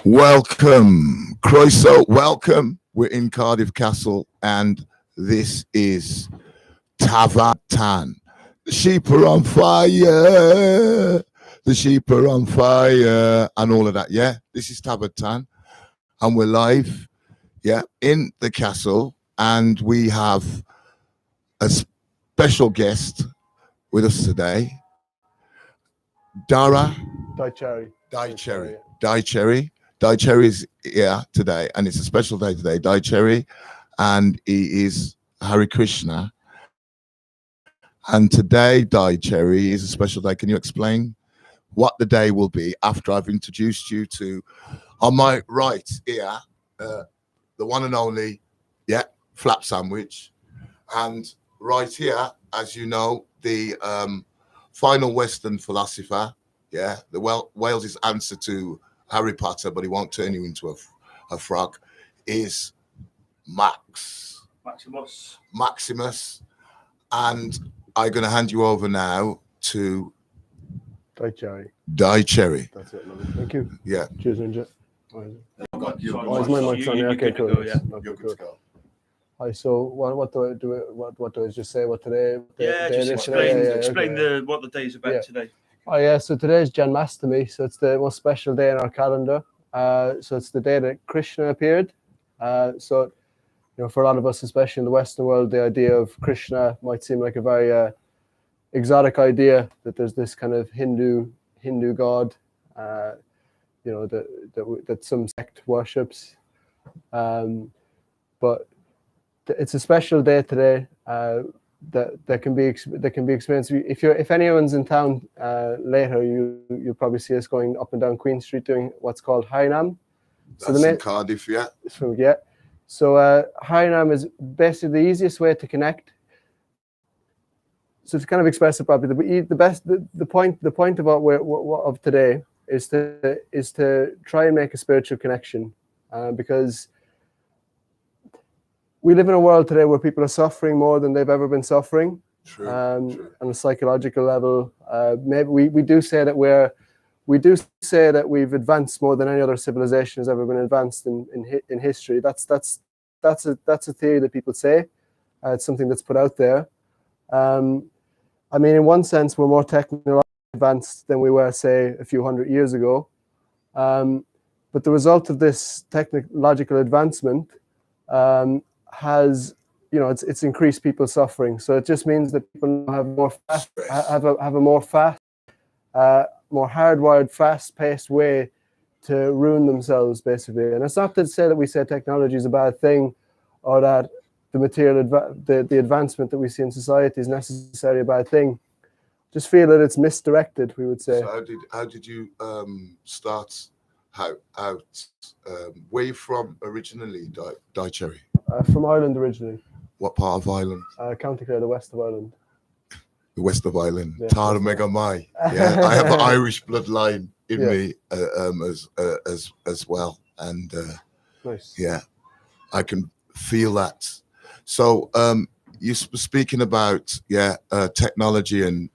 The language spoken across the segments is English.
Welcome, Croeso, welcome. We're in Cardiff Castle, and this is Tafad. The sheep are on fire. The sheep are on fire, and all of that. Yeah, this is Tafad, and we're live. Yeah, in the castle, and we have a special guest with us today, Daichari. Daichari is here today, and it's a special day today. Daichari, and he is Hare Krishna. And today, Daichari, is a special day. Can you explain what the day will be after I've introduced you to, on my right here, the one and only, flap sandwich, and right here, as you know, the final Western philosopher, the Wales's answer to Harry Potter, but he won't turn you into a frog, is Maximus. And I'm going to hand you over now to Daichari. That's it, lovely. Thank you. Yeah. Cheers, Ninja. Why is my mic on? Okay, cool. You're good to go. Hi, so what do I do? What do I just say? What today? Just explain what the day is about today. Oh yeah, so today is Janmashtami, so it's the most special day in our calendar. So it's the day that Krishna appeared. So for a lot of us, especially in the Western world, the idea of Krishna might seem like a very exotic idea, that there's this kind of Hindu god, that some sect worships. But it's a special day today. That can be experienced. If anyone's in town later, you'll probably see us going up and down Queen Street doing what's called Harinam. That's in Cardiff, yeah. So Harinam is basically the easiest way to connect. So to kind of express it properly, the point of today is to try and make a spiritual connection, because we live in a world today where people are suffering more than they've ever been suffering. True. On a psychological level. Maybe we do say that we've advanced more than any other civilization has ever been advanced in history. That's a theory that people say. It's something that's put out there. I mean, in one sense, we're more technologically advanced than we were, say, a few hundred years ago. But the result of this technological advancement has, it's increased people's suffering. So it just means that people have a more hardwired, fast-paced way to ruin themselves, basically. And it's not to say that we say technology is a bad thing, or that the material, the advancement that we see in society is necessarily a bad thing. Just feel that it's misdirected, we would say. So how did you start out? Where are you from originally, Daichari? From Ireland originally. What part of Ireland? County Clare, the west of Ireland. The west of Ireland. Yeah, Tara Mega Mai. Yeah, I have an Irish bloodline in me as well, and nice. Yeah, I can feel that. So you were speaking about technology and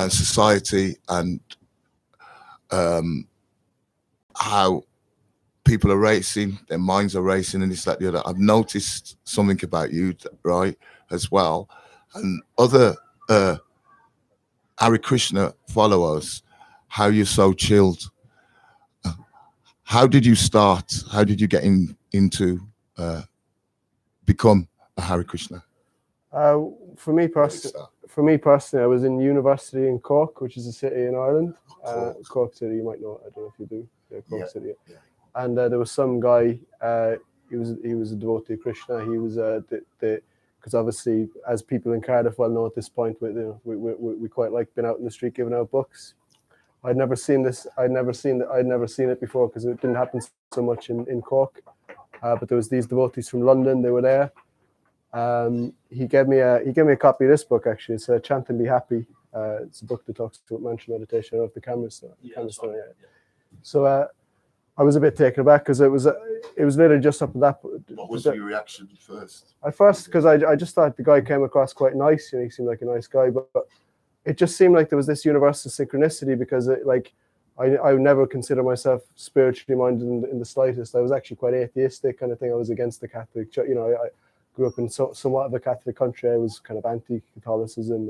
society, and how people are racing, their minds are racing, and this, that, the other. I've noticed something about you, right, as well, and other Hare Krishna followers, how you're so chilled. How did you start? How did you get into become a Hare Krishna? For me personally, I was in university in Cork, which is a city in Ireland. Cork City, you might know. I don't know if you do. Yeah, Cork City. Yeah. And there was some guy. He was a devotee of Krishna. He was because obviously, as people in Cardiff well know at this point, we quite like being out in the street giving out books. I'd never seen this. I'd never seen it before, because it didn't happen so much in Cork. But there was these devotees from London. They were there. He gave me a copy of this book, actually. It's Chant and Be Happy. It's a book that talks about mantra meditation. I don't know if the camera's still. So I was a bit taken aback, because it was literally just up at that. What was your reaction first? At first, because I just thought the guy came across quite nice. He seemed like a nice guy, but it just seemed like there was this universal synchronicity, because I never consider myself spiritually minded in the slightest. I was actually quite atheistic kind of thing. I was against the Catholic Church. I grew up in somewhat of a Catholic country. I was kind of anti-Catholicism.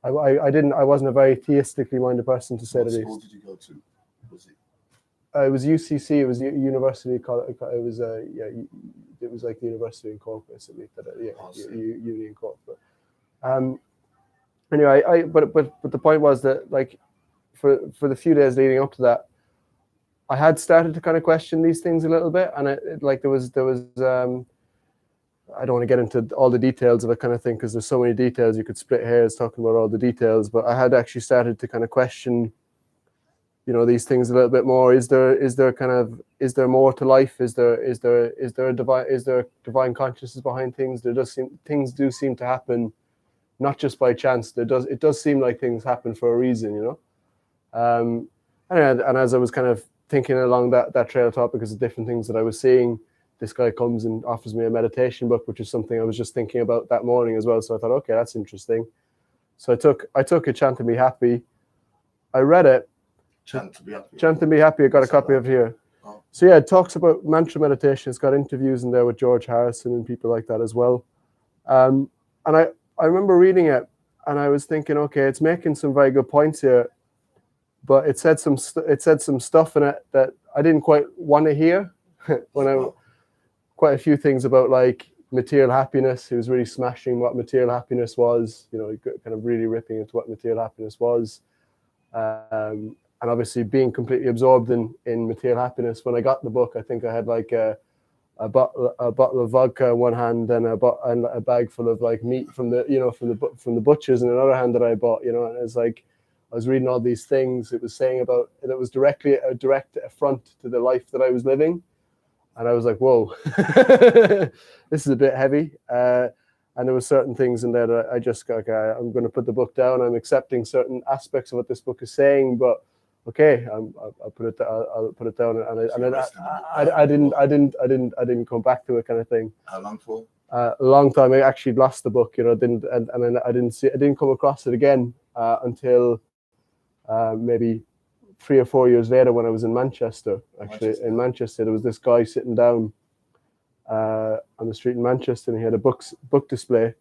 I wasn't a very theistically minded person, to say the least. What school did you go to? Was it? It was UCC. It was University College. It was it was like the university in Cork, basically. Uni in Cork. But anyway, but the point was that, like, for the few days leading up to that, I had started to kind of question these things a little bit, and there was I don't want to get into all the details of it kind of thing, because there's so many details. You could split hairs talking about all the details, but I had actually started to kind of question, these things a little bit more. Is there more to life? Is there divine consciousness behind things? Things do seem to happen, not just by chance. It does seem like things happen for a reason, and as I was kind of thinking along that trail of thought, because of different things that I was seeing, this guy comes and offers me a meditation book, which is something I was just thinking about that morning as well. So I thought, okay, that's interesting. So I took it, Chant to Be Happy. I read it. Chant to Be Happy. Chant to Be Happy. I got a copy of it here. Oh. So yeah, it talks about mantra meditation. It's got interviews in there with George Harrison and people like that as well. And I remember reading it, and I was thinking, okay, it's making some very good points here, but it said some stuff in it that I didn't quite want to hear. Quite a few things about, like, material happiness. He was really smashing what material happiness was, kind of really ripping into what material happiness was. And obviously being completely absorbed in material happiness. When I got the book, I think I had like a bottle of vodka in one hand and a bag full of, like, meat from the butchers in another hand that I bought, and it was like, I was reading all these things. It was saying about, that was directly a direct affront to the life that I was living. And I was like, whoa, this is a bit heavy. And there were certain things in there that I just got, okay, I'm going to put the book down. I'm accepting certain aspects of what this book is saying, but okay, I'll put it down. And I didn't come back to it, kind of thing. How long for? A long time. I actually lost the book, I didn't come across it again until maybe 3 or 4 years later, when I was in Manchester. In Manchester, there was this guy sitting down on the street in Manchester, and he had a book display.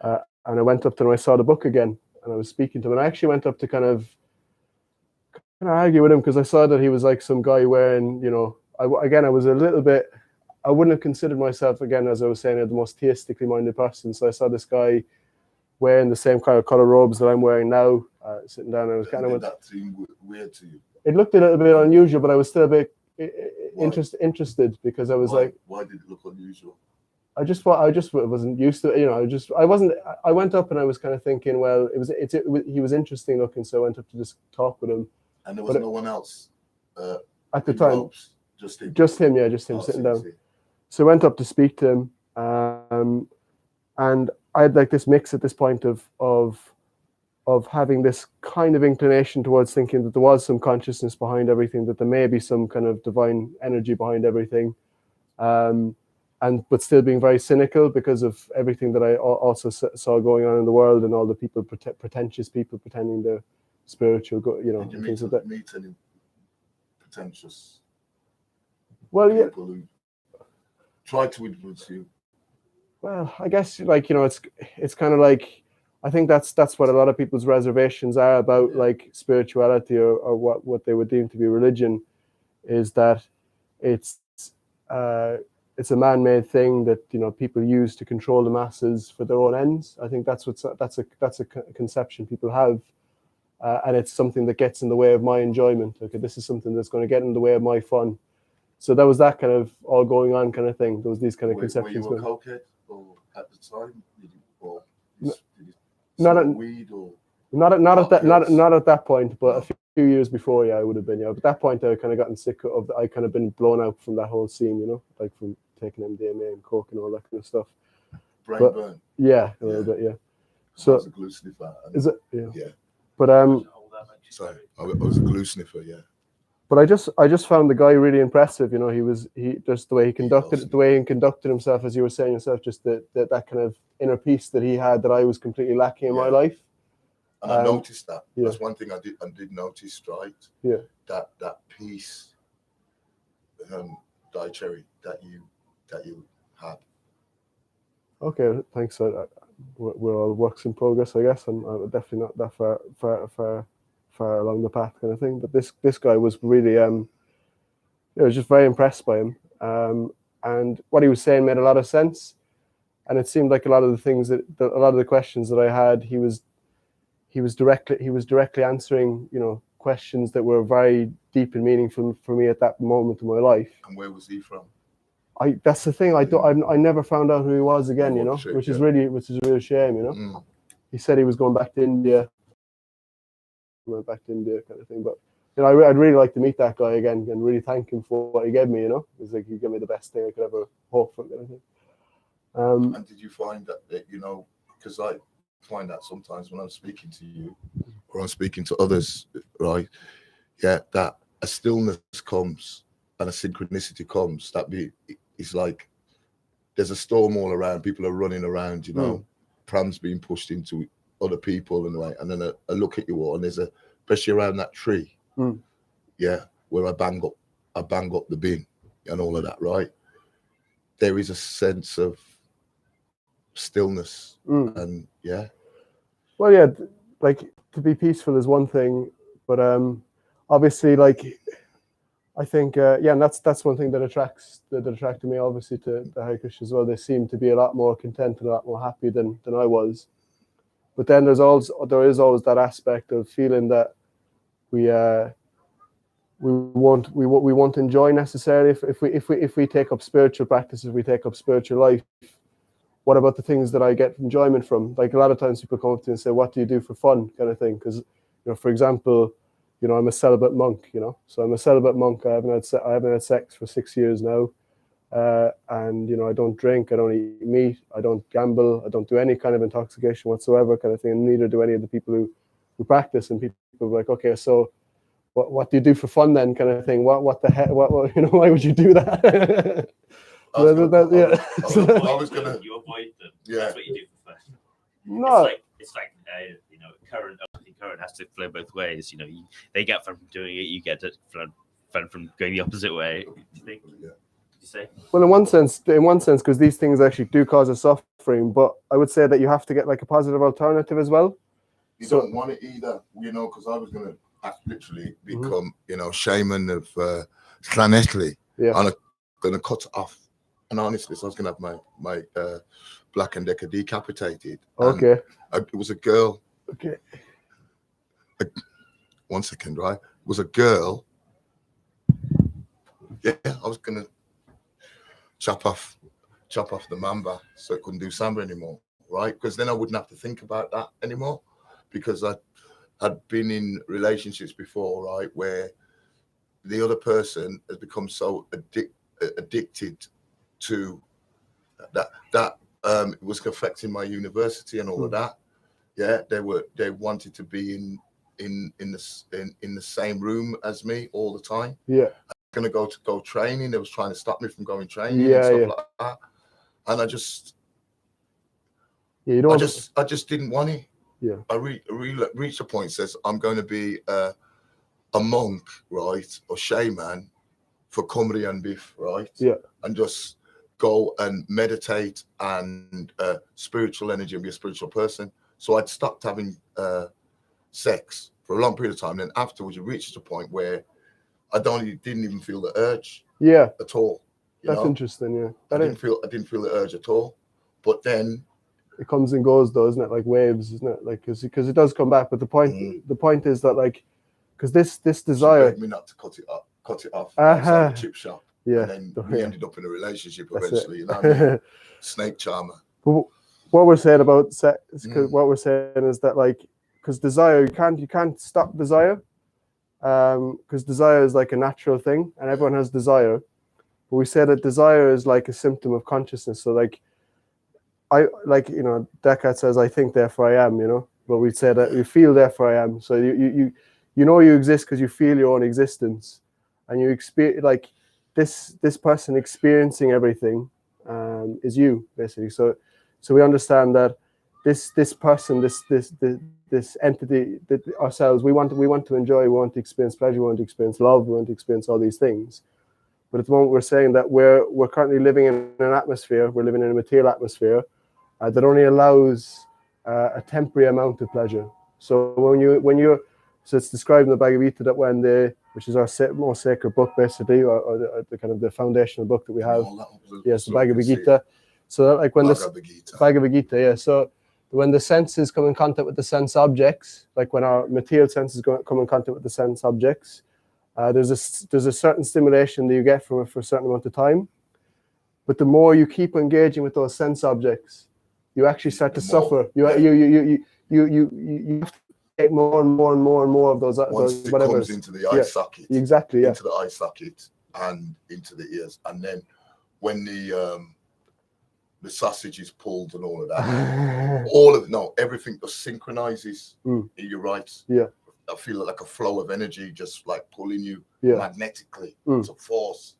And I went up to him, I saw the book again, and I was speaking to him. And I actually went up to kind of argue with him, because I saw that he was like some guy wearing, I was a little bit, I wouldn't have considered myself, again, as I was saying, the most theistically minded person. So I saw this guy wearing the same kind of color robes that I'm wearing now, sitting down, and I was kind of... that seemed weird to you? It looked a little bit unusual, but I was still a bit interested, because I was Why? like... Why did it look unusual? I just wasn't used to it, I went up and I was kind of thinking, well, he was interesting looking, so I went up to just talk with him. And there was no one else at the time? Robes, just him? Just him sitting down. So I went up to speak to him, and I had like this mix at this point of having this kind of inclination towards thinking that there was some consciousness behind everything, that there may be some kind of divine energy behind everything, but still being very cynical because of everything that I also saw going on in the world, and all the people, pretentious people pretending they're spiritual, Did you things like that. meet any pretentious Well, people yeah. who tried to influence you? Well, I guess, like, it's kind of like, I think that's what a lot of people's reservations are about, like, spirituality or what they would deem to be religion, is that it's a man-made thing that people use to control the masses for their own ends. I think that's a conception people have, and it's something that gets in the way of my enjoyment. Okay, this is something that's going to get in the way of my fun. So that was that kind of all going on kind of thing. There was these kind of conceptions. Were you a cokehead at the time? Did you not at weed or not at that point, but a few years before, yeah, I would have been. Yeah, but at that point, I kind of gotten sick of. I kind of been blown out from that whole scene, like from taking MDMA and coke and all that kind of stuff. Brain burn. Yeah, a little bit, yeah. So I was a glue sniffer. Is it? Yeah. Yeah. But sorry, I was a glue sniffer. Yeah. But I just found the guy really impressive. He just the way he conducted himself, as you were saying yourself, just that kind of inner peace that he had, that I was completely lacking in my life. And I noticed that. Yeah. That's one thing I did notice, right? Yeah. That peace, Daichari, that you had. Okay, thanks. We're all works in progress, I guess, and I'm definitely not that far along the path, kind of thing. But this guy was really, I was just very impressed by him, and what he was saying made a lot of sense, and it seemed like a lot of the things a lot of the questions that I had, he was directly answering, questions that were very deep and meaningful for me at that moment in my life. And where was he from? That's the thing. I never found out who he was again, which is a real shame, He said he was going back to India. He went back to India, kind of thing. But I'd really like to meet that guy again and really thank him for what he gave me. It's like he gave me the best thing I could ever hope for, kind of thing. And did you find that because I find that sometimes when I'm speaking to you or I'm speaking to others, right? Yeah, that a stillness comes and a synchronicity comes. It's like there's a storm all around. People are running around, prams being pushed into other people and then I look at you all and there's especially around that tree, where I bang up the bin and all of that, right? There is a sense of stillness and Well, yeah, like to be peaceful is one thing, but obviously, like I think, and that's one thing that attracted me obviously to the Hare Krishna as well. They seem to be a lot more content and a lot more happy than I was. But then there is always that aspect of feeling that we won't enjoy necessarily if we take up spiritual practices, we take up spiritual life. What about the things that I get enjoyment from? Like a lot of times people come up to me and say, "What do you do for fun?" kind of thing. Because for example, I'm a celibate monk. So I'm a celibate monk. I haven't had sex for 6 years now, and I don't drink. I don't eat meat. I don't gamble. I don't do any kind of intoxication whatsoever, kind of thing. And neither do any of the people who practice. And people are like, "Okay, so what do you do for fun then?" kind of thing. What the heck? What why would you do that? I was gonna. You avoid them. Yeah. That's what you do for fun. No. It's like current has to flow both ways. They get fun from doing it. You get fun from going the opposite way. Do you think? Yeah. Did you say? Well, in one sense, because these things actually do cause us suffering, but I would say that you have to get like a positive alternative as well. You don't want it either, because I was gonna literally become, shaman of Llanelli. Yeah. And I'm gonna cut off. And honestly, so I was gonna have my Black and Decker decapitated. Okay. And it was a girl. Okay. 1 second, right? It was a girl. Yeah, I was gonna chop off the mamba so it couldn't do samba anymore, right? Because then I wouldn't have to think about that anymore, because I had been in relationships before, right, where the other person has become so addicted to that it was affecting my university and all of that. Yeah, they wanted to be in the same room as me all the time. Yeah. Gonna go training. They was trying to stop me from going training and stuff like that. And I just didn't want it. Yeah. I reached a point says I'm going to be a monk, right, or shaman for Cymru and Biff, right? Yeah. And just go and meditate and spiritual energy and be a spiritual person. So I'd stopped having sex for a long period of time. Then afterwards, it reached a point where I didn't even feel the urge. Yeah. At all. That's interesting. Yeah. I didn't feel the urge at all. But then it comes and goes, though, isn't it? Like waves, isn't it? Like because it does come back. But the point is that because this desire. She begged me not to cut it off. Outside the chip shop. Yeah. And then we ended up in a relationship eventually. Snake charmer. But what we're saying about sex, what we're saying is that because desire, you can't stop desire. Because desire is like a natural thing, and everyone has desire. But we say that desire is like a symptom of consciousness. So Descartes says, "I think, therefore I am." But we say that you feel, therefore I am. So you you exist because you feel your own existence, and you experience this person experiencing everything is you, basically. So we understand that this person, this entity, ourselves, we want to enjoy, we want to experience pleasure, we want to experience love, we want to experience all these things. But at the moment, we're saying that we're currently living in an atmosphere, we're living in a material atmosphere that only allows a temporary amount of pleasure. So so it's described in the Bhagavad Gita that which is our most sacred book, basically, or the kind of the foundational book that we have. Yes, the Bhagavad Gita. So that, like when Bhagavad Gita, yeah. So when the senses come in contact with the sense objects, like when our material senses come in contact with the sense objects, there's a certain stimulation that you get from it for a certain amount of time. But the more you keep engaging with those sense objects, you actually start to suffer. You have to take more and more and more and more of those. Once it comes into the eye socket, exactly, into the eye socket and into the ears, and then when the sausage is pulled and all of that, everything just synchronizes. You're right. Yeah. I feel like a flow of energy, just like pulling you magnetically. It's a force.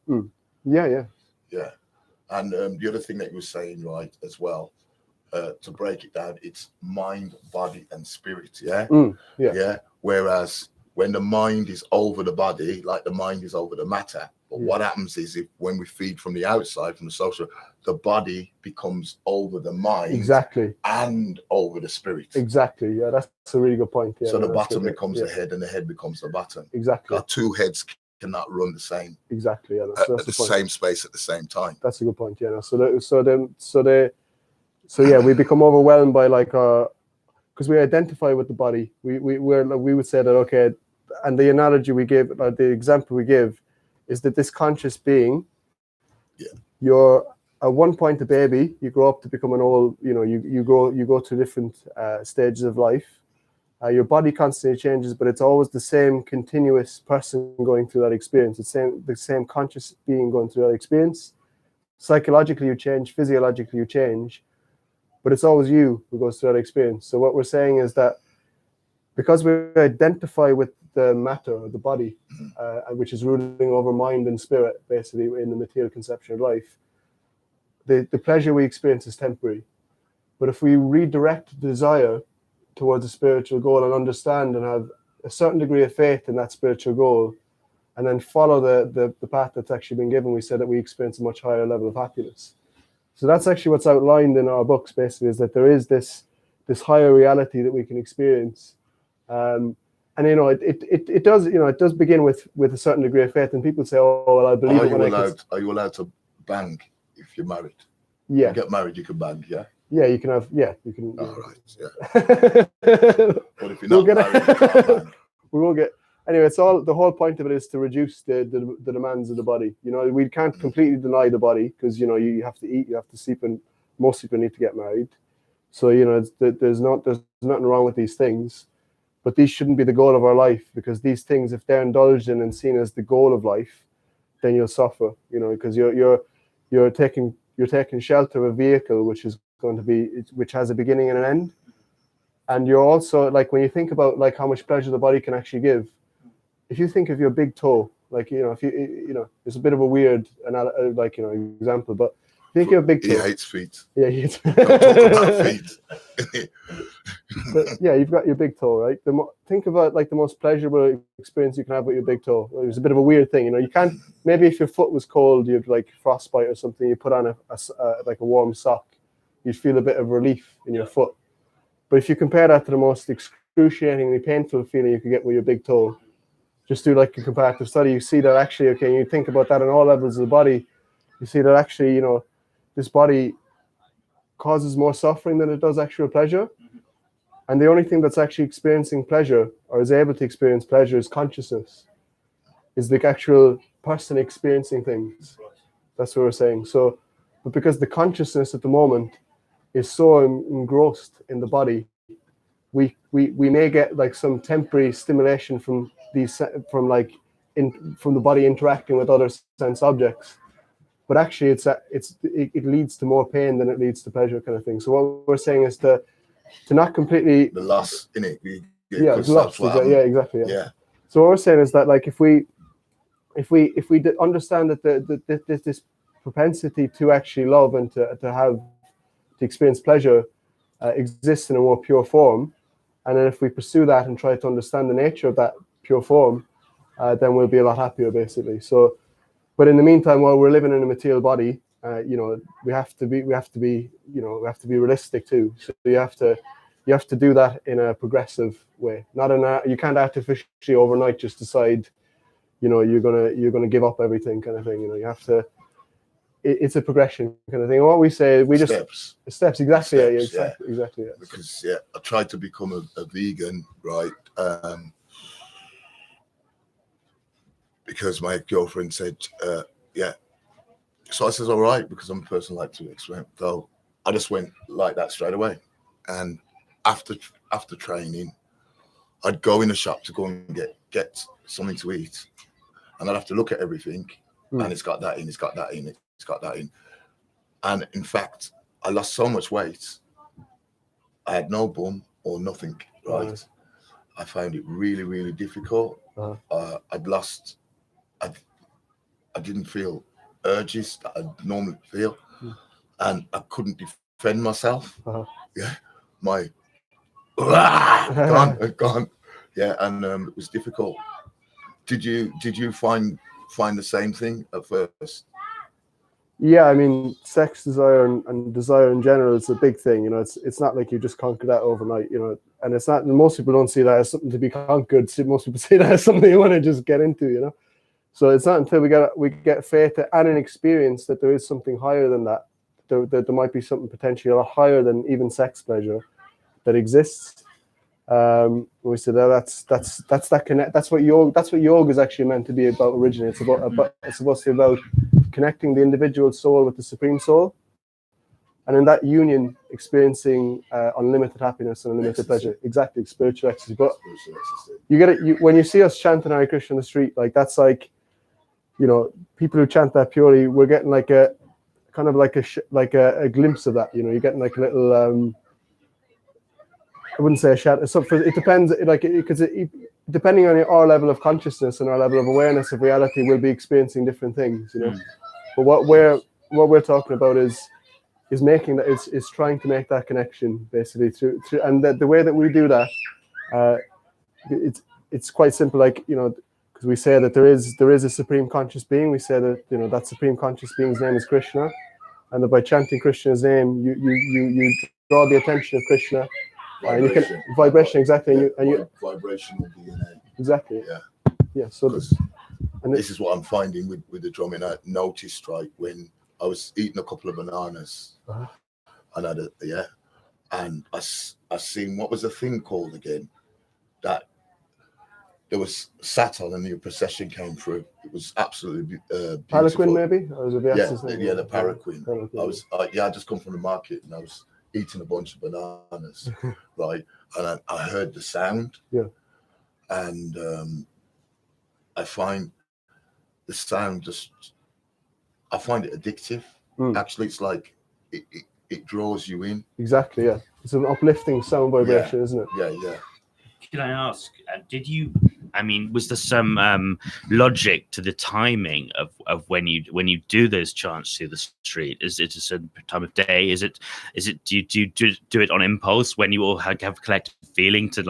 Yeah. And the other thing that you were saying, right, as well, to break it down, it's mind, body, and spirit. Yeah. Whereas when the mind is over the body, like the mind is over the matter. But what happens is when we feed from the outside, from the social, the body becomes over the mind. Exactly. And over the spirit. Exactly. Yeah, that's a really good point. Yeah, so the bottom becomes the head and the head becomes the bottom. Exactly. Our two heads cannot run the same. Exactly. Yeah, that's at the same space at the same time. That's a good point. Yeah. So we become overwhelmed by because we identify with the body. We would say that, okay, and the analogy we give, the example we give, is that this conscious being, you're at one point a baby, you grow up to become an old, you go through different stages of life. Your body constantly changes, but it's always the same continuous person going through that experience. The same conscious being going through that experience. Psychologically you change, physiologically you change, but it's always you who goes through that experience. So what we're saying is that because we identify with the matter of the body, which is ruling over mind and spirit, basically, in the material conception of life, the pleasure we experience is temporary. But if we redirect the desire towards a spiritual goal and understand and have a certain degree of faith in that spiritual goal, and then follow the path that's actually been given, we said that we experience a much higher level of happiness. So that's actually what's outlined in our books, basically, is that there is this higher reality that we can experience. And it does begin with a certain degree of faith, and people say, "Oh, well, I believe." Are you allowed to bang if you're married? Yeah. You get married, you can bang. Yeah. Yeah, you can have. Yeah, you can. All right. Yeah. But if you're not married, you can't bang. We won't get. Anyway, it's all. The whole point of it is to reduce the demands of the body. We can't completely deny the body because you have to eat, you have to sleep, and most people need to get married. So there's nothing wrong with these things. But these shouldn't be the goal of our life, because these things, if they're indulged in and seen as the goal of life, then you'll suffer. Because you're taking shelter of a vehicle which has a beginning and an end, and you're also when you think about how much pleasure the body can actually give. If you think of your big toe, if it's a bit of a weird example, but think of your big toe. He hates feet. Yeah, he hates feet. Don't talk about feet. But yeah, you've got your big toe, right? Think about the most pleasurable experience you can have with your big toe. It's a bit of a weird thing, you can't. Maybe if your foot was cold, you'd frostbite or something. You put on a warm sock, you'd feel a bit of relief in your foot. But if you compare that to the most excruciatingly painful feeling you could get with your big toe, just do a comparative study. You see that actually, okay, you think about that on all levels of the body. You see that actually, this body causes more suffering than it does actual pleasure. And the only thing that's actually experiencing pleasure, or is able to experience pleasure, is consciousness, is the actual person experiencing things. That's what we're saying. So, but because the consciousness at the moment is so engrossed in the body, we may get some temporary stimulation from from the body interacting with other sense objects. But actually, it leads to more pain than it leads to pleasure, kind of thing. So what we're saying is to not completely the loss in it. Loss. Yeah, exactly. Yeah. So what we're saying is that if we understand that this propensity to actually love and to experience pleasure exists in a more pure form. And then if we pursue that and try to understand the nature of that pure form, then we'll be a lot happier, basically. So, but in the meantime, while we're living in a material body, we have to be realistic too. So you have to do that in a progressive way. You can't artificially overnight just decide, you're gonna give up everything kind of thing. You have to. It's a progression kind of thing. And what we say, steps, exactly, exactly. Because I tried to become a vegan, right? Because my girlfriend said, So I says, all right, because I'm a person like to experiment. So I just went like that straight away. And after training, I'd go in the shop to go and get something to eat, and I'd have to look at everything, and it's got that in, it's got that in, it's got that in. And in fact, I lost so much weight. I had no bum or nothing, right? Nice. I found it really, really difficult. I didn't feel urges that I normally feel, and I couldn't defend myself. My gone. Yeah, and it was difficult. Did you find the same thing at first? Yeah, I mean, sex desire and desire in general is a big thing. It's not like you just conquer that overnight. And it's not. Most people don't see that as something to be conquered. Most people see that as something you want to just get into. So it's not until we get faith and an experience that there is something higher than that. There might be something potentially a lot higher than even sex pleasure that exists. We said that's that connect. That's what yoga is actually meant to be about originally. It's supposed to be about connecting the individual soul with the supreme soul, and in that union, experiencing unlimited happiness and unlimited pleasure. Exactly, spiritual ecstasy. But you get it when you see us chanting Hare Krishna on the street. Like that's like, people who chant that purely, we're getting like a kind of like a glimpse of that. You're getting like a little. I wouldn't say a shadow. So it depends, because depending on our level of consciousness and our level of awareness of reality, we'll be experiencing different things. But what we're talking about is making that is trying to make that connection basically through and the way that we do that, it's quite simple. Because we say that there is a supreme conscious being. We say that that supreme conscious being's name is Krishna, and that by chanting Krishna's name, you draw the attention of Krishna. And you can vibration exactly, vibrational DNA. Exactly. Yeah. So this is what I'm finding with the drumming. I noticed when I was eating a couple of bananas, and I seen, what was the thing called again? That there was sat on and the procession came through. It was absolutely beautiful. Palanquin, maybe? Or was it the palanquin. I just come from the market and I was eating a bunch of bananas, right? And I heard the sound, and I find the sound I find it addictive. Actually, it's like it draws you in. Exactly, yeah. It's an uplifting sound vibration, isn't it? Yeah. Can I ask, was there some logic to the timing of when you do those chants through the street? Is it a certain time of day? Is it do you do it on impulse when you all have a collective feeling to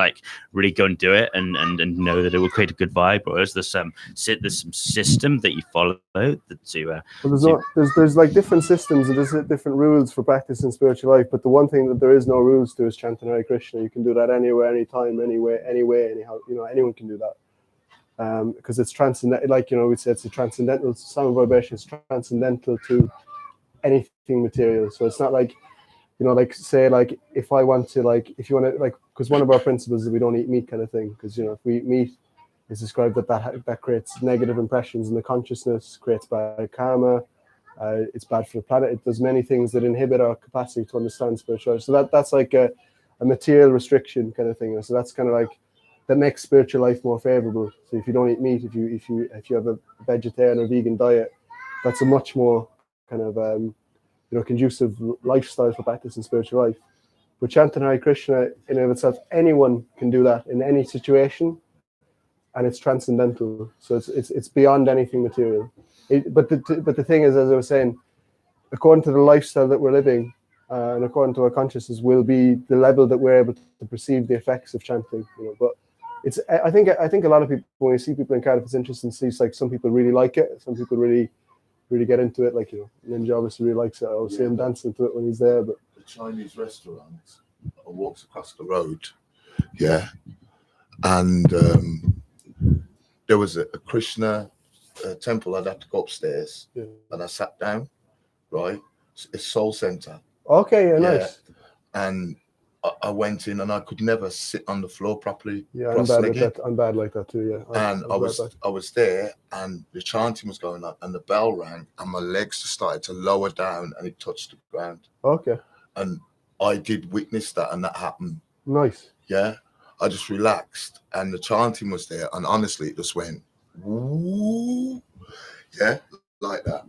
really go and do it and know that it will create a good vibe, or is there some system that you follow there's like different systems and there's different rules for practicing spiritual life, but the one thing that there is no rules to is chanting Hare Krishna. You can do that anywhere, anytime, anyway, anyhow. Anyone can do that. Because it's transcendental, we'd say it's a transcendental sound vibration. It's transcendental to anything material. So it's not if I want to, if you want to, because one of our principles is we don't eat meat kind of thing. Because if we eat meat, it's described that creates negative impressions in the consciousness, creates bad karma. It's bad for the planet. It does many things that inhibit our capacity to understand spirituality. So that's like a material restriction kind of thing. So that's kind of that makes spiritual life more favorable. So if you don't eat meat, if you have a vegetarian or vegan diet, that's a much more kind of conducive lifestyle for practicing spiritual life. But chanting Hare Krishna in and of itself, anyone can do that in any situation, and it's transcendental. So it's beyond anything material. But the thing is, as I was saying, according to the lifestyle that we're living, and according to our consciousness will be the level that we're able to perceive the effects of chanting. But it's I think a lot of people, when you see people in Cardiff, it's interesting to see. It's like some people really like it, some people really get into it. Like Ninja obviously really likes it. I always see him dancing to it when he's there. But the Chinese restaurant walks across the road, and there was a Krishna temple. I'd have to go upstairs, and I sat down. Right, it's Soul Center. Okay, nice. And I went in, and I could never sit on the floor properly. Yeah, I'm bad like that. I'm bad like that too. Yeah. And I was there, and the chanting was going on, and the bell rang, and my legs just started to lower down, and it touched the ground. Okay. And I did witness that, and that happened. Nice. Yeah, I just relaxed, and the chanting was there, and honestly, it just went, woo, like that.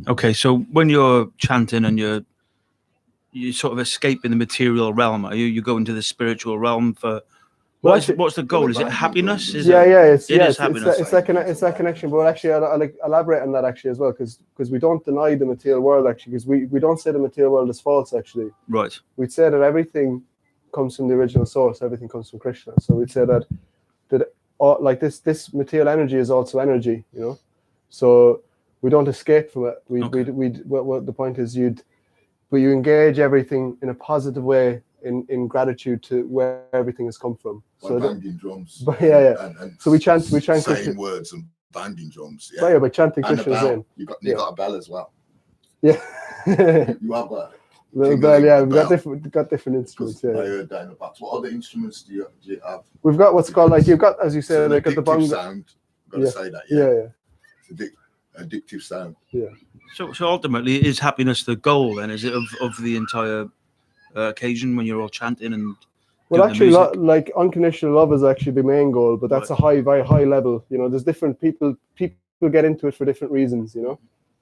Okay, so when you're chanting and you're sort of escaping the material realm, are you go into the spiritual realm for what's the goal? Is it happiness? Is happiness. It's that connection. But actually, I'll elaborate on that actually as well, because we don't deny the material world actually, because we don't say the material world is false actually. Right. We'd say that everything comes from the original source. Everything comes from Krishna. So we'd say that like this material energy is also energy. So we don't escape from it. What the point is, you engage everything in a positive way, in gratitude to where everything has come from. So banging drums. But and so we chant saying Krishna words and banging drums. Yeah, by chanting Krishna's name. You got a bell as well. Yeah. You have a little bell. Yeah, we've got different instruments. Yeah. I heard that in the box. What other instruments do you have? We've got what's called, like, you've got, as you said, like the bong sound. Got to say that. Yeah. It's addictive sound. Yeah. So ultimately, is happiness the goal then? Is it of the entire occasion when you're all chanting and? Well, actually, like unconditional love is actually the main goal, but that's a very high level. There's different people. People get into it for different reasons.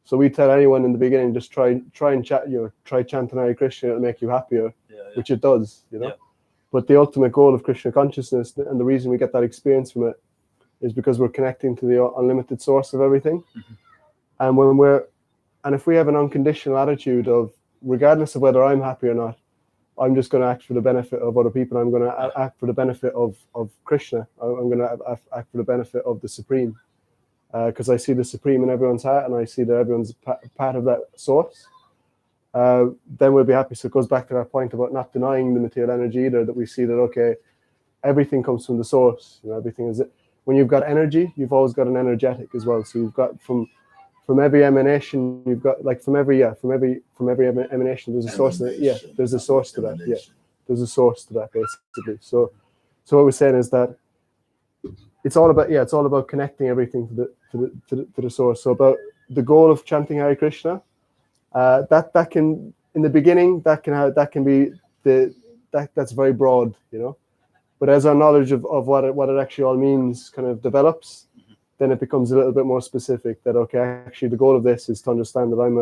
So we tell anyone in the beginning, just try and chat. Try chanting Hare Krishna. It'll make you happier, which it does. But the ultimate goal of Krishna consciousness, and the reason we get that experience from it, is because we're connecting to the unlimited source of everything. And if we have an unconditional attitude of, regardless of whether I'm happy or not, I'm just going to act for the benefit of other people. I'm going to act for the benefit of Krishna. I'm going to act for the benefit of the Supreme, because I see the Supreme in everyone's heart, and I see that everyone's part of that source. Then we'll be happy. So it goes back to that point about not denying the material energy either, that we see that, everything comes from the source. Everything is it. When you've got energy, you've always got an energetic as well. So you've got from every emanation, you've got, like, from every emanation, there's a source. There's a source to that. Yeah, there's a source to that basically. So what we're saying is that it's all about connecting everything to the source. So about the goal of chanting Hare Krishna, that can, in the beginning, that's very broad, But as our knowledge of what it actually all means kind of develops, then it becomes a little bit more specific. That actually the goal of this is to understand that I'm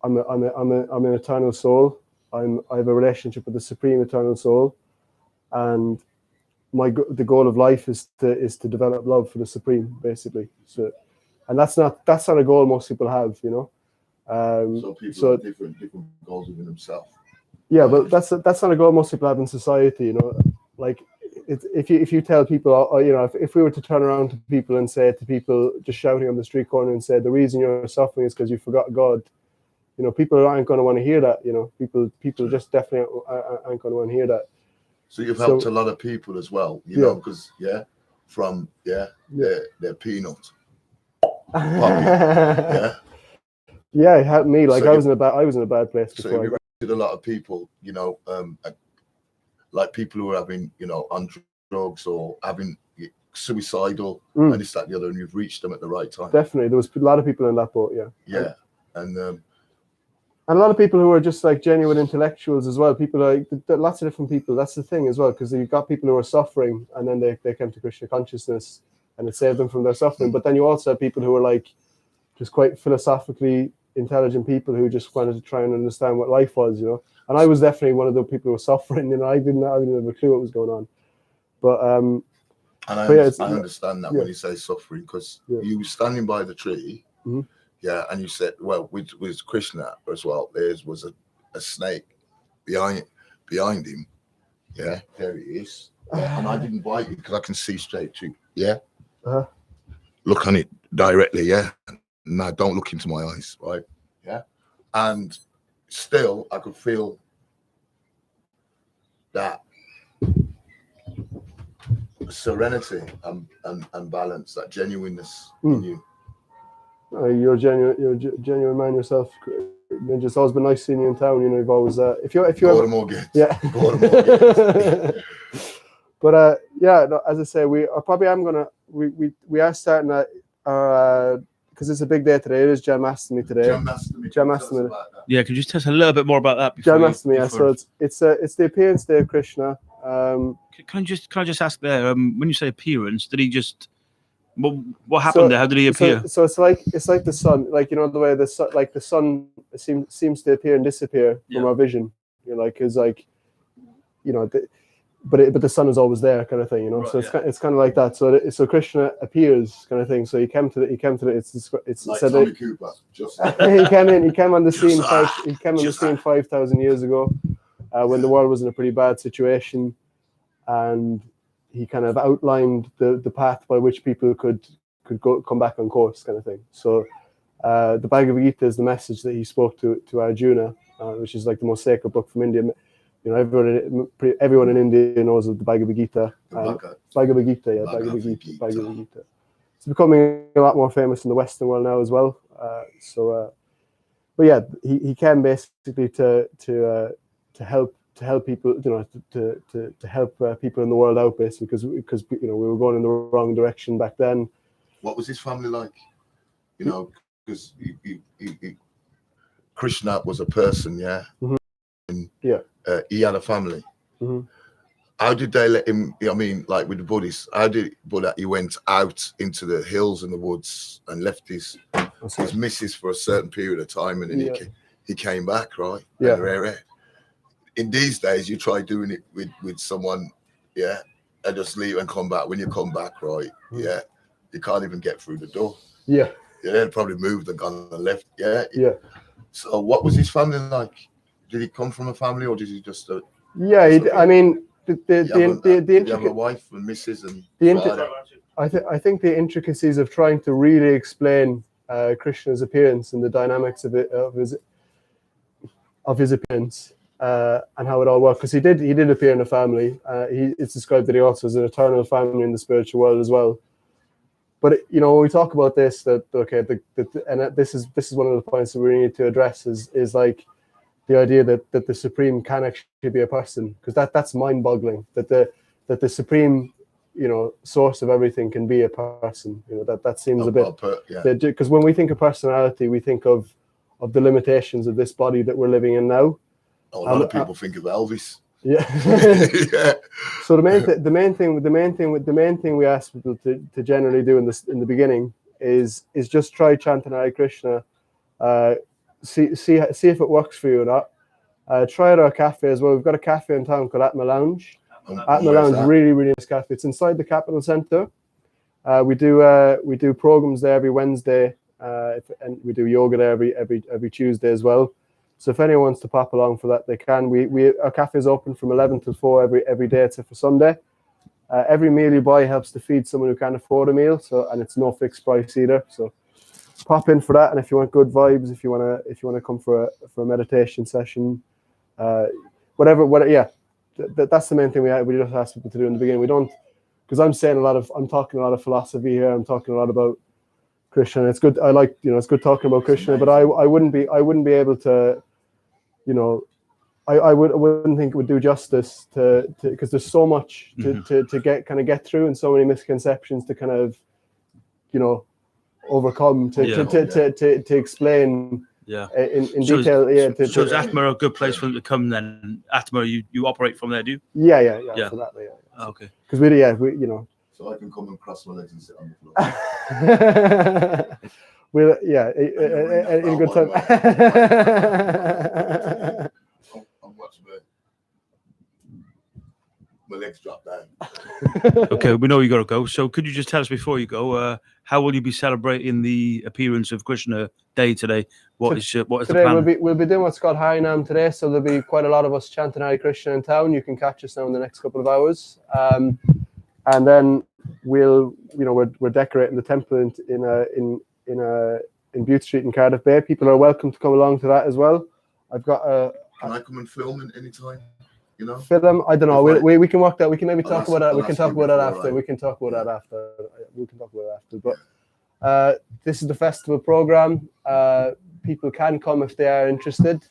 an eternal soul. I have a relationship with the Supreme Eternal Soul, and the goal of life is to develop love for the Supreme, basically. So, and that's not a goal most people have, So people have different goals within themselves. Yeah, but that's not a goal most people have in society, Like, if you tell people, if we were to turn around to people and say to people just shouting on the street corner and say the reason you're suffering is because you forgot God, people aren't going to want to hear that. People just definitely aren't going to want to hear that. So you've helped a lot of people as well, because from their peanut. Yeah, it helped me. Like, I was in a bad place before. So you did a lot of people, like people who are having, on drugs or having suicidal and this, that, the other, and you've reached them at the right time. Definitely, there was a lot of people in that boat. Yeah, and a lot of people who are just like genuine intellectuals as well. People like lots of different people. That's the thing as well, because you've got people who are suffering, and then they came to Krishna consciousness, and it saved them from their suffering. But then you also have people who are like just quite philosophically intelligent people who just wanted to try and understand what life was, And I was definitely one of the people who were suffering, I didn't have a clue what was going on. But I understand that when you say suffering, because you were standing by the tree, Yeah, and you said, well, with Krishna as well, there was a snake behind him. Yeah, there he is. Yeah, and I didn't bite you because I can see straight through. Yeah. Uh-huh. Look on it directly. Yeah. No, don't look into my eyes. Right. Yeah. And still, I could feel that serenity and balance, that genuineness in you. You're a genuine man yourself. It's always been nice seeing you in town. You know, you've always if you ever, yeah. But yeah, no, as I say, we are starting because it's a big day today. It is Janmashtami today. Janmashtami. Yeah, could you tell us a little bit more about that? Janmashtami. Yeah, so it's the appearance day of Krishna. Can I just ask there? When you say appearance, did he just? What happened there? How did he appear? So it's like the sun, like, you know, the way the sun seems to appear and disappear from our vision. You know, like, is like, you know, but the sun is always there, kind of thing. You know, right, so it's kind of like that. So Krishna appears, kind of thing. So he came to it's like said Tommy Cooper. Just he came on the scene 5,000 years ago, when the world was in a pretty bad situation, and he kind of outlined the path by which people could come back on course, kind of thing. So the Bhagavad Gita is the message that he spoke to Arjuna, which is like the most sacred book from India. You know, everyone in India knows of the Bhagavad Gita. Bhagavad Gita, yeah, Bhagavad Gita. It's becoming a lot more famous in the Western world now as well. But yeah, he came basically to help people, you know, to help people in the world out, basically, because you know, we were going in the wrong direction back then. What was his family like? You know, because Krishna was a person, yeah. Mm-hmm. And, yeah. He had a family. Mm-hmm. How did they let him? I mean, like with the Buddhists, how did he went out into the hills and the woods and left his missus for a certain period of time, and then he came back, right? Yeah. In these days, you try doing it with someone, yeah, and just leave and come back. When you come back, right, yeah, you can't even get through the door. Yeah. Yeah, they'd probably moved and gone and left. Yeah. Yeah. So what was his family like? Did he come from a family, or did he just? I mean, did you have a wife and missus and I think the intricacies of trying to really explain Krishna's appearance and the dynamics of his appearance. And how it all worked, because he did appear in a family. It's described that he also has an eternal family in the spiritual world as well. But you know, when we talk about this, this is one of the points that we need to address is like the idea that the Supreme can actually be a person, because that's mind-boggling. That the Supreme, you know, source of everything can be a person. You know, that seems a bit, because when we think of personality, we think of the limitations of this body that we're living in now. A lot of people think of Elvis. Yeah. Yeah. So the main thing we ask people to generally do in the beginning is just try chanting Hare Krishna. See if it works for you or not. Try it at our cafe as well. We've got a cafe in town called Atma Lounge. Atma Lounge, really, really nice cafe. It's inside the Capital Centre. We do programs there every Wednesday, and we do yoga there every Tuesday as well. So if anyone wants to pop along for that, they can. Our cafe is open from 11 to 4 every day except for Sunday. Every meal you buy helps to feed someone who can't afford a meal. And it's no fixed price either. So pop in for that. And if you want good vibes, if you wanna come for a meditation session, whatever. Yeah, that's the main thing we just ask people to do in the beginning. We don't, because I'm talking a lot of philosophy here. I'm talking a lot about Krishna. It's good. It's good talking about Krishna, but I wouldn't be able to. You know, I wouldn't think it would do justice to because there's so much to get through, and so many misconceptions to kind of, you know, overcome to explain in detail. So is Atma a good place for them to come then? Atma, you operate from there, do you? Yeah. For that, yeah. Okay. Because we you know. So I can come and cross my legs and sit on the floor. Well, yeah, in a good time. I'm watching My legs drop down. Okay, we know you got to go. So could you just tell us before you go, how will you be celebrating the appearance of Krishna Day today? What is the Today plan? we'll be doing what's called Harinam today, so there'll be quite a lot of us chanting Hare Krishna in town. You can catch us now in the next couple of hours, and then we're decorating the temple in Bute Street in Cardiff Bay. People are welcome to come along to that as well. I've got Can I come and film at any time? You know, film. I don't know. We can work that. We can maybe talk about that. We I'll can ask talk you about that before, after. right? We can talk about that after. We can talk about it after. But this is the festival program. People can come if they are interested.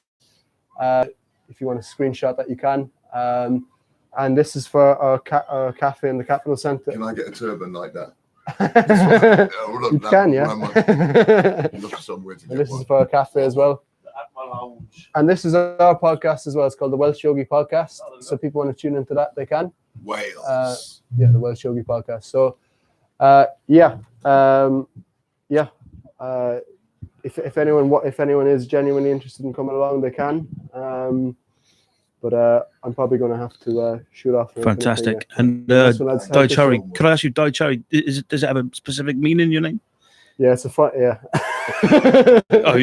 If you want to screenshot that, you can. And this is for our cafe in the Capital Centre. Can I get a turban like that? You can, yeah. Look somewhere to And get this one. is for our cafe as well. And this is our podcast as well. It's called the Welsh Yogi Podcast. So if people want to tune into that, they can. Wales. Yeah, the Welsh Yogi Podcast. So, if anyone is genuinely interested in coming along, they can. But I'm probably going to have to shoot off. Fantastic. And Nice one, lads. Thank you so Daichari, much. can I ask you, Daichari, does it have a specific meaning in your name? Yeah, it's a fun. Yeah. Oh,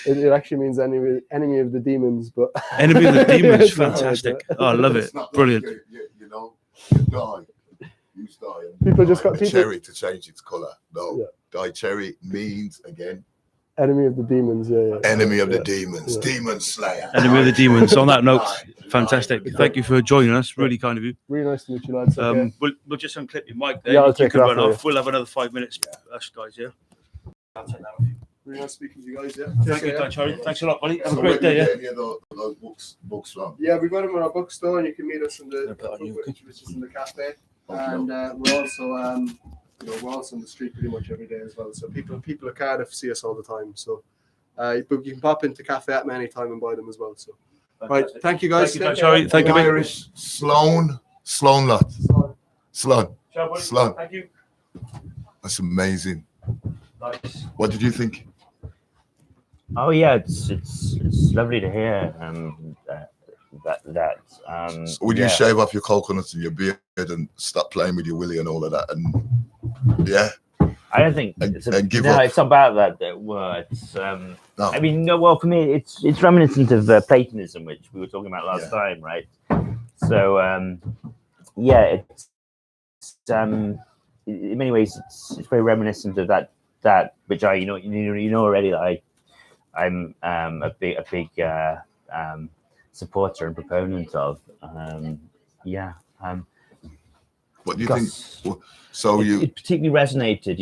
It actually means enemy of the demons, but enemy of the demons, It's not like fantastic. that. Oh, I love it. It's not Brilliant. Like you know, you die. You die. And People just die. got The people- cherry to change its color. No, Yeah. Daichari means again enemy of the demons. Yeah. enemy of the Yeah. demons, Yeah. demon slayer. Enemy of the demons. On that note, Die. fantastic. Die. Thank you for joining us. Really kind of you. Really nice to meet you, lads. Okay. We'll just unclip your mic there. Yeah, I'll You take it can off run for you. off. We'll have another 5 minutes, us guys, yeah? I'll take that off you. Really nice speaking to you guys. Yeah. Thank you, Daichari. Thanks a lot, buddy. Have So a where great do you day, yeah? get any of those books from? Yeah, we've got them in our bookstore, and you can meet us in the Yeah, but are you okay? which is in the cafe. Okay. And we're also on the street pretty much every day as well. So people at Cardiff see us all the time. So, but you can pop into Cafe at any time and buy them as well. So, right, thank you guys. Thank you, Daichari. Thank you, mate. Irish Sloan lot. Sloan. Ciao, buddy. Sloan. Thank you. That's amazing. Nice. What did you think? Oh yeah, it's lovely to hear that. So would you yeah. shave off your coconuts and your beard and stop playing with your willy and all of that? And yeah, I don't think And- it's and give up. it's about that word. It's no. I mean, no, well, for me, it's reminiscent of Platonism, which we were talking about last Yeah. time, right? So, yeah, it's in many ways, it's very reminiscent of that which I, you know already that I'm a big supporter and proponent of. What do you think? because So it particularly resonated,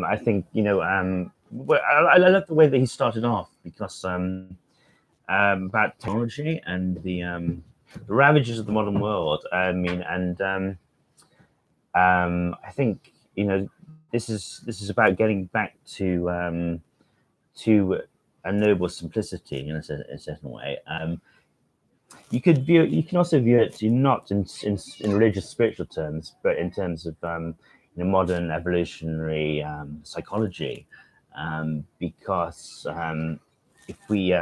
I think, well, I love the way that he started off because about technology and the ravages of the modern world. I mean, and I think, this is about getting back to a noble simplicity in a certain way. You can also view it not in religious spiritual terms, but in terms of modern evolutionary psychology, because if we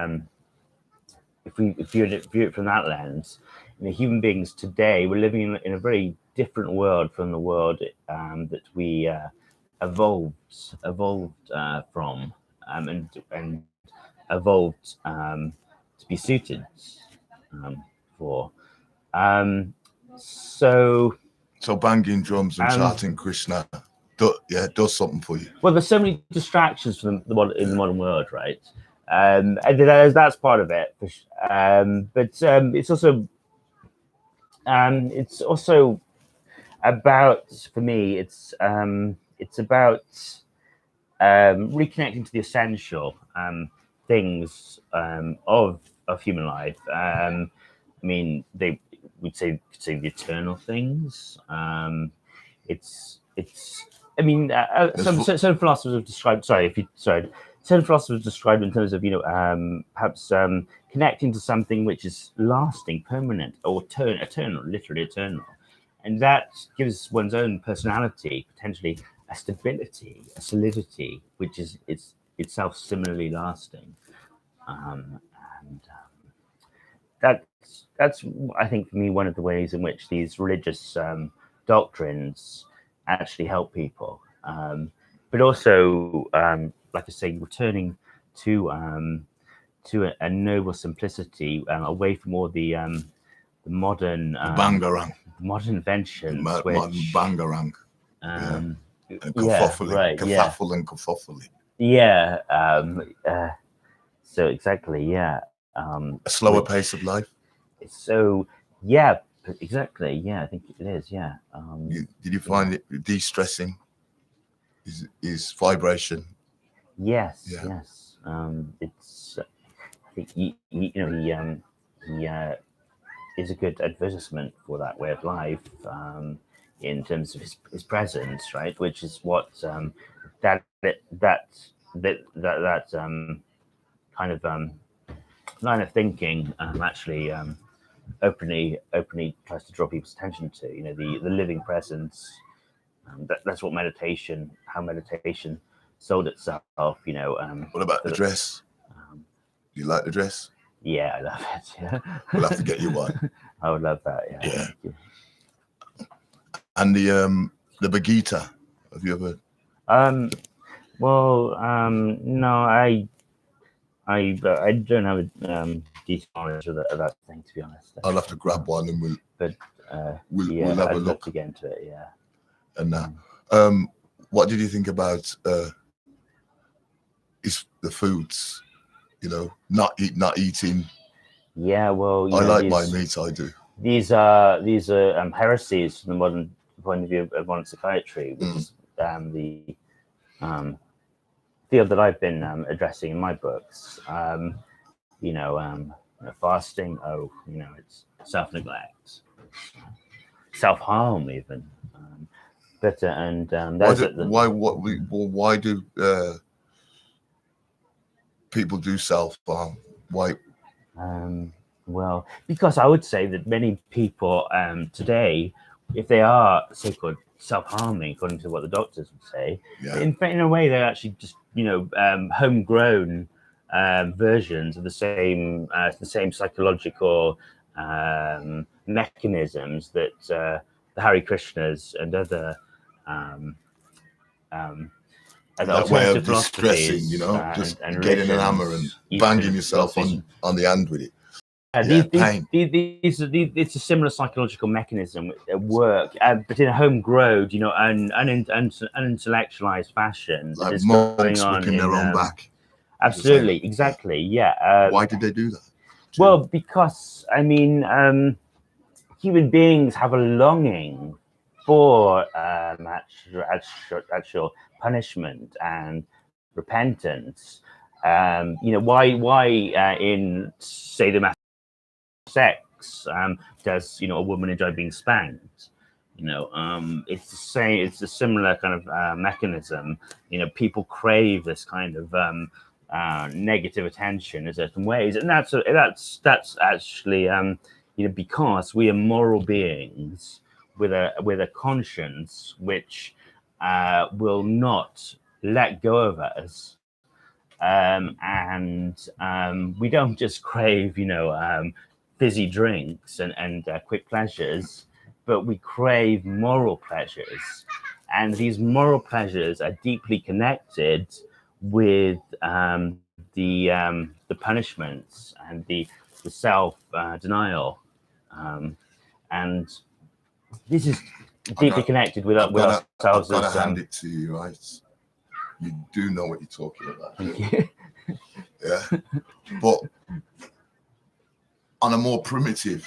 view it from that lens, human beings today, we're living in a very different world from the world that we evolved from and evolved to be suited for. So banging drums and chanting Krishna, does something for you. Well, there's so many distractions from in the modern world, right? And that's part of it. But it's also about, for me, it's about reconnecting to the essential things of human life. I mean, we'd say the eternal things. I mean, some philosophers have described. Certain philosophers described in terms of perhaps connecting to something which is lasting, permanent, or eternal, literally eternal, and that gives one's own personality potentially a stability, a solidity, which is itself similarly lasting, and that that's I think for me one of the ways in which these religious doctrines actually help people, but also like I say, returning to a noble simplicity, away from all the modern Bangarang, modern inventions, modern bangarang, um, and yeah, kerfuffle, right, kerfuffle and kerfuffle. yeah. So exactly, yeah. A slower which- pace of life. So yeah, exactly, yeah. I think it is, yeah. Did you find it de-stressing? Is vibration? Yes, Yeah. yes. It's I think he is a good advertisement for that way of life, in terms of his presence, right? Which is what that kind of line of thinking actually openly tries to draw people's attention to. You know, the living presence. That's what how meditation sold itself. You know. What about the dress? Um, Do you like the dress? yeah, I love it. Yeah. We'll have to get you one. I would love that. Yeah. Yeah. Thank you. And the Bagita. Have you ever? Well, no, I don't have a decent knowledge of that thing, to be honest. I'll have to grab one and we'll Yeah, we'll have I'd a love look. to get into it. Yeah. And what did you think about is the foods? You know, not eating. Yeah, well, I like my meat. I do. These are heresies from the modern point of view of modern psychiatry, which is the field that I've been addressing in my books. Fasting. Oh, it's self-neglect, self-harm, even. Why do people do self-harm? Why? Well, because I would say that many people today, if they are so-called self-harming, according to what the doctors would say, Yeah. in a way they're actually just homegrown versions of the same psychological mechanisms that the Hare Krishnas and other That way of alternative distressing, philosophies, just and getting an religions, hammer and Eastern banging yourself philosophies. on the hand with it. Pain. Pain. It's a similar psychological mechanism at work, but in a homegrown, unintellectualized fashion. Like It's going monks on whipping their own back. Absolutely, exactly, yeah. Why did they do that? Well, because human beings have a longing for actual punishment and repentance. Why in say the sex does a woman enjoy being spanked? It's the same. It's a similar kind of mechanism. People crave this kind of negative attention in certain ways, and that's actually because we are moral beings with a conscience which will not let go of us, and we don't just crave fizzy drinks and quick pleasures, but we crave moral pleasures, and these moral pleasures are deeply connected with the punishments and the self denial, and this is deeply connected with ourselves. I've got to hand it to you, right? You do know what you're talking about. Thank you. Yeah, but on a more primitive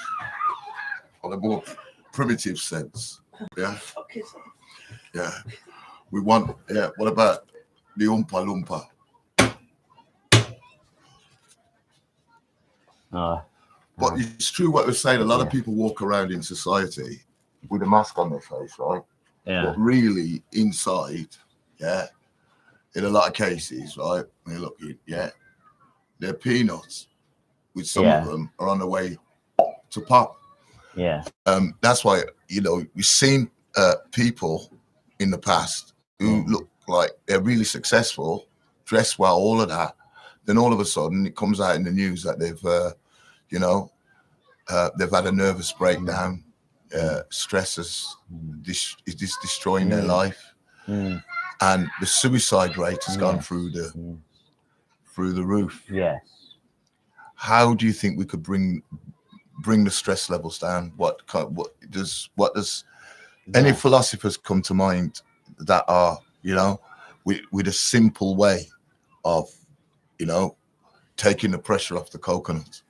sense, yeah. Yeah, we want. Yeah, what about the Oompa Loompa? But it's true what we're saying. A lot of people walk around in society with a mask on their face, right? Yeah. But really inside, yeah, in a lot of cases, right? When you look at, yeah, they're peanuts. With some of them are on the way to pop. Yeah. That's why we've seen people in the past who look like they're really successful, dress well, all of that. Then all of a sudden it comes out in the news that they've, they've had a nervous breakdown. Stress is destroying their life, and the suicide rate has gone through the roof. Yes. How do you think we could bring the stress levels down? What does any philosophers come to mind that are, with a simple way of, taking the pressure off the coconut?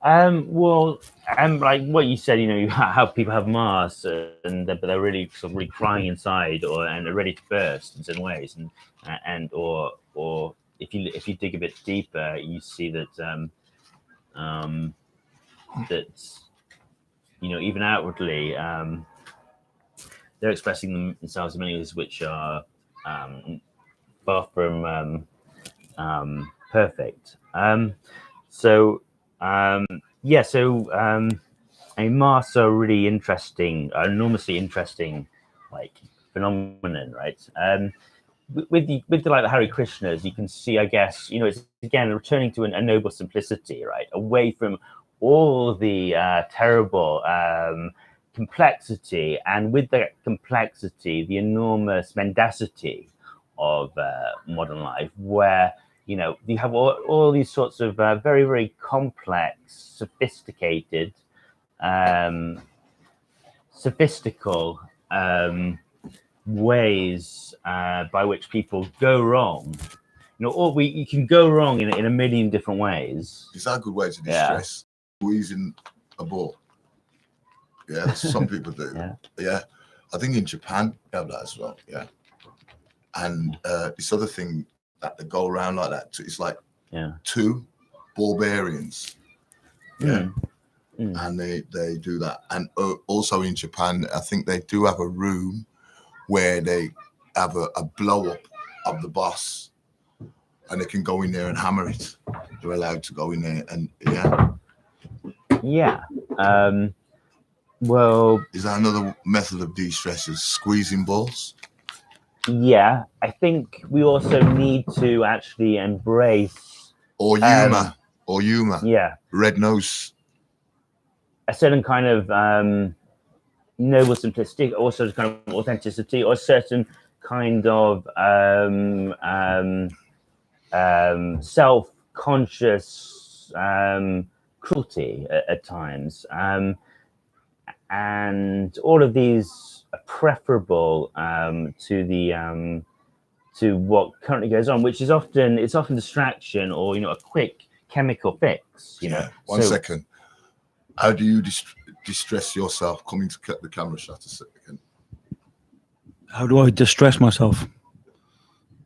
Like what you said, how people have masks but they're really sort of really crying inside, and they're ready to burst in certain ways, or if you dig a bit deeper, you see that even outwardly, they're expressing themselves in many ways which are far from perfect. Masks are really interesting, enormously interesting, like phenomenon, right? With the like the Hare Krishnas, you can see, I guess, it's again returning to a noble simplicity, right? Away from all the terrible complexity, and with that complexity, the enormous mendacity of modern life, where you have all these sorts of very, very complex, sophisticated, sophistical ways by which people go wrong. You can go wrong in a million different ways. Is that a good way to distress? Squeezing a ball. Yeah, some people do. Yeah. I think in Japan they have that as well. Yeah. And this other thing that they go around like that, it's like two barbarians. Yeah. And they do that. And also in Japan, I think they do have a room where they have a blow up of the boss, and they can go in there and hammer it. They're allowed to go in there, and well, is that another method of de-stress, is squeezing balls? Yeah, I think we also need to actually embrace or humor. Yeah, red nose. A certain kind of noble simplicity, also kind of authenticity, or a certain kind of self-conscious cruelty at times, and all of these are preferable to what currently goes on, which is often distraction, or a quick chemical fix. One second. How do you distress yourself? Coming to cut the camera shot a second. How do I distress myself?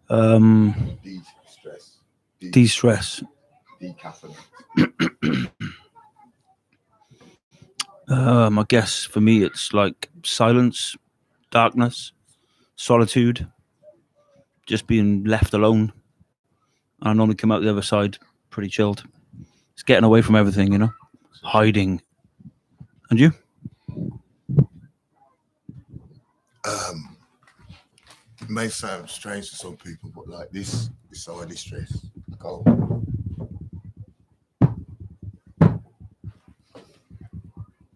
De-stress. De-stress. Decaffeinate. I guess for me it's like silence, darkness, solitude, just being left alone. And I normally come out the other side pretty chilled. It's getting away from everything, hiding. And you? It may sound strange to some people, but like this is how I distress. Go.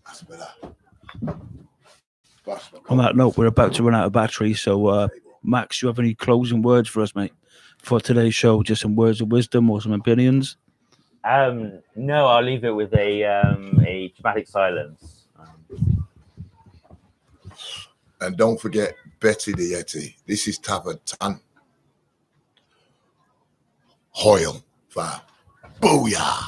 That's better. On that note, we're about to run out of battery. So, Max, do you have any closing words for us, mate, for today's show? Just some words of wisdom or some opinions? No, I'll leave it with a dramatic silence. And don't forget Betty the Yeti. This is Tafad Tan. Hoyle. Booyah.